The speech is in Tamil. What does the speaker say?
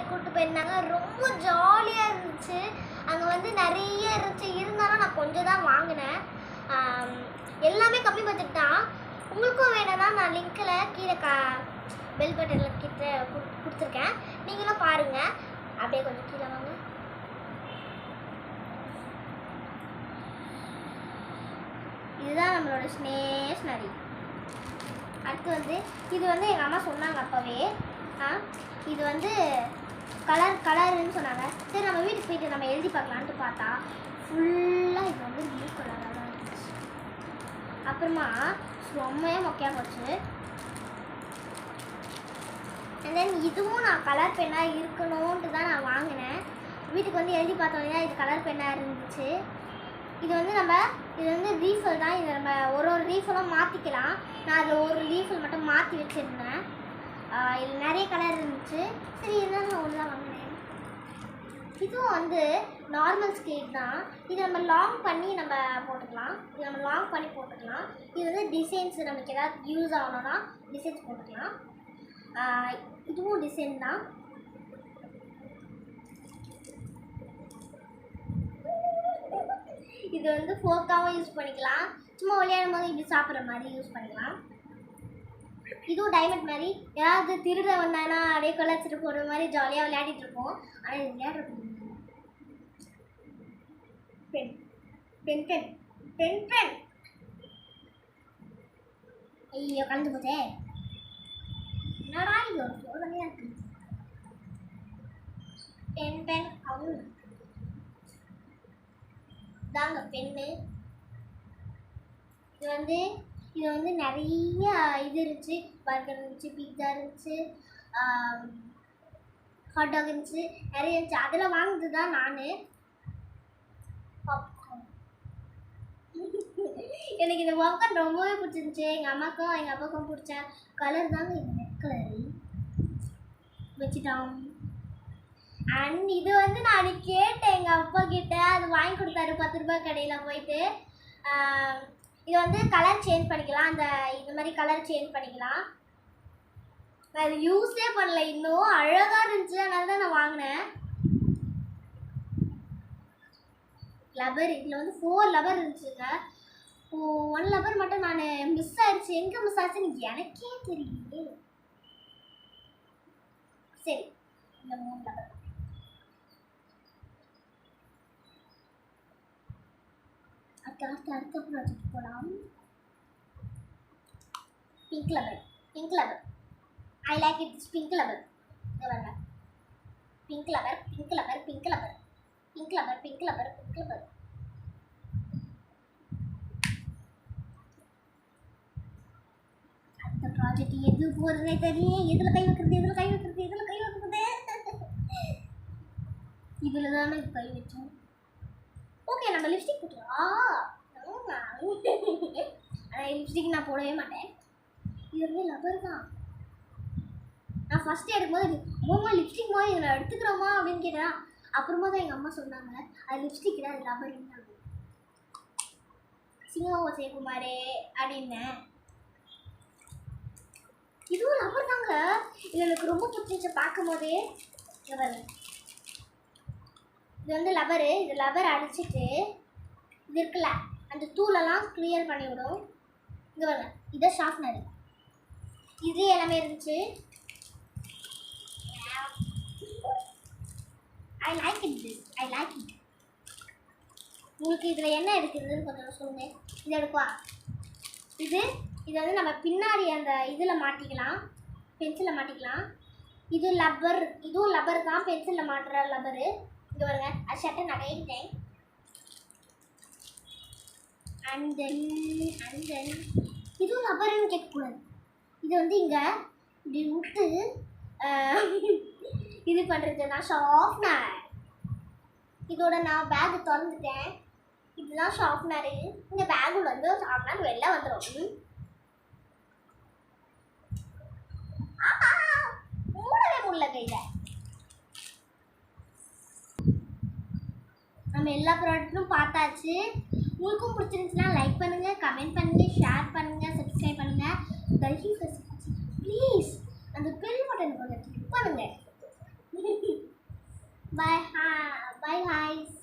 கூப்பிட்டு போயிருந்தாங்க. ரொம்ப ஜாலியாக இருந்துச்சு. அங்கே வந்து நிறைய இருந்துச்சு. இருந்தாலும் நான் கொஞ்சம் தான் வாங்கினேன். எல்லாமே கம்மி பட்ஜெட் தான். உங்களுக்கும் வேணும்னா நான் லிங்க்கில் கீழே பெல் பட்டனில் கிட்ட கொடுத்துருக்கேன். நீங்களும் பாருங்கள். அப்படியே கொஞ்சம் கீழே வாங்க. இதுதான் நம்மளோட ஸ்டேஷ்னரி. அடுத்து வந்து இது வந்து எங்கள் அம்மா சொன்னாங்க அப்போவே. இது வந்து கலருன்னு சொன்னாங்க. சரி நம்ம வீட்டுக்கு போயிட்டு நம்ம எழுதி பார்க்கலான்ட்டு பார்த்தா ஃபுல்லாக இது வந்து ப்ளூ கலராக தான் இருந்துச்சு. அப்புறமா ரொம்பவே மொக்கையாக போச்சு. அண்ட் தென் இதுவும் நான் கலர் பென்னாக இருக்கணும்ன்ட்டு தான் நான் வாங்கினேன். வீட்டுக்கு வந்து எழுதி பார்த்தோன்னா இது கலர் பென்னாக இருந்துச்சு. இது வந்து ரீஃபில் தான். இதை நம்ம ஒரு ரீஃபிலும் மாற்றிக்கலாம். நான் அதில் ஒரு ரீஃபில் மட்டும் மாற்றி வச்சுருந்தேன். இதில் நிறைய கலர் இருந்துச்சு. சரி இதுதான் நான் ஒன்று தான் வாங்கினேன். இதுவும் வந்து நார்மல் ஸ்கேட் தான். இது நம்ம லாங் பண்ணி நம்ம போட்டுக்கலாம். இது வந்து டிசைன்ஸ் நமக்கு ஏதாவது யூஸ் ஆகணும்னா டிசைன்ஸ் போட்டுக்கலாம். இதுவும் டிசைன் தான். இது வந்து ஃபோர்க்காகவும் யூஸ் பண்ணிக்கலாம். சும்மா விளையாடும் போது இப்படி சாப்பிட்ற மாதிரி யூஸ் பண்ணிக்கலாம். இதுவும் டைமண்ட் மாதிரி. ஏதாவது திருட வந்தானா அப்படியே கொள்ளாச்சிட்டு போடுற மாதிரி ஜாலியாக விளையாடிட்டு இருப்போம். ஆனால் இது விளையாடுறது பென் ஐயோ கலந்து போச்சே. என்னடா இது ஒரு சோதனையாக இருக்கு. பென் அவங்க தாங்க பென்னு. இது வந்து நிறைய இது இருந்துச்சு. பர்கர் இருந்துச்சு, பீட்சா இருந்துச்சு, ஹாட் டாக் இருந்துச்சு, நிறைய இருந்துச்சு. அதில் வாங்கினது தான் நான். எனக்கு இந்த பாப்கார்ன் ரொம்பவே பிடிச்சிருந்துச்சு. எங்கள் அம்மாக்கும் எங்கள் அப்பாவுக்கும் பிடிச்ச கலர் தாங்க இது. ரெட் கலரு வச்சுட்டோம். அண்ட் இது வந்து நான் கேட்டேன் எங்கள் அப்பா கிட்ட. அது வாங்கி கொடுத்தாரு 10 ரூபாய் கடையில் போயிட்டு. இது வந்து கலர் சேஞ்ச் பண்ணிக்கலாம். இந்த மாதிரி கலர் சேஞ்ச் பண்ணிக்கலாம். நான் இது யூஸே பண்ணல இன்னும். அழகாக இருந்துச்சு, அதனால தான் நான் வாங்கினேன். லப்பர் இதில் வந்து 4 லப்பர் இருந்துச்சுங்க. 1 லப்பர் மட்டும் நான் மிஸ் ஆயிடுச்சு. எங்கே மிஸ் ஆச்சுன்னு எனக்கே தெரியல. சரி இந்த 3 லப்பர். அடுத்த ப்ராஜெக்ட் போகலாம். Pink rubber. I like it. Pink rubber. Pink rubber. அடுத்த ப்ராஜெக்ட் எது போகிறதே தெரியல. எதில் கை வைக்கிறது. இதில் தானே கை வச்சோம். ஓகே நம்ம லிப்ஸ்டிக் போட்டுக்கலாம். ஆனால் லிப்ஸ்டிக் நான் போடவே மாட்டேன். இது வந்து லப்பர் தான். நான் ஃபஸ்ட்டு எடுக்கும்போது அம்மா லிப்ஸ்டிக் மாதிரி இதில் எடுத்துக்கிறோமா அப்படின்னு கேட்டேன். அப்புறமா தான் எங்கள் அம்மா சொன்னாங்க அது லிப்ஸ்டிக் தான், அது லப்பர். சிங்கமா சேகுமாரே அப்படின்னேன். இதுவும் லப்பர் தாங்க. இது எனக்கு ரொம்ப பிடிச்சிச்சு பார்க்கும் போதே. இது வந்து லப்பரு. இது லப்பர் அடிச்சுட்டு இது இருக்குல்ல அந்த தூளெல்லாம் கிளியர் பண்ணிவிடும். இங்கே வாங்க, இதை ஷார்ப்னர். இது எல்லாமே இருந்துச்சு. I like it. உங்களுக்கு இதில் என்ன எடுக்குதுன்னு கொஞ்சம் சொல்லுங்கள். இது எடுப்பா. இது வந்து நம்ம பின்னாடி அந்த இதில் மாட்டிக்கலாம், பென்சிலில் மாட்டிக்கலாம். இதுவும் லப்பர் தான், பென்சிலில் மாட்டுற லப்பரு. இங்கே வருங்க, அது ஷர்ட்டை நான் கைட்டேன். அண்ட் தென் இதுவும் லப்பருன்னு கேட்கக்கூடாது. இது வந்து இங்கே இப்படி விட்டு இது பண்ணுறது நான் ஷார்ப்னர். இதோட நான் பேக் திறந்துட்டேன். இதுதான் ஷார்ப்னரு. இந்த பேக்குள்ள வந்து ஷார்ப்னர் வெளில வந்துடும். மூடவே முடியல கையில். நம்ம எல்லா ப்ராடக்ட்டும் பார்த்தாச்சு. உங்களுக்கும் பிடிச்சிருந்துச்சுன்னா லைக் பண்ணுங்கள், கமெண்ட் பண்ணுங்கள், ஷேர் பண்ணுங்கள், சப்ஸ்கிரைப் பண்ணுங்கள். ப்ளீஸ் அந்த பெல் பட்டன் கொஞ்சம் கிளிக் பண்ணுங்கள். Bye bye ஹாய்ஸ்.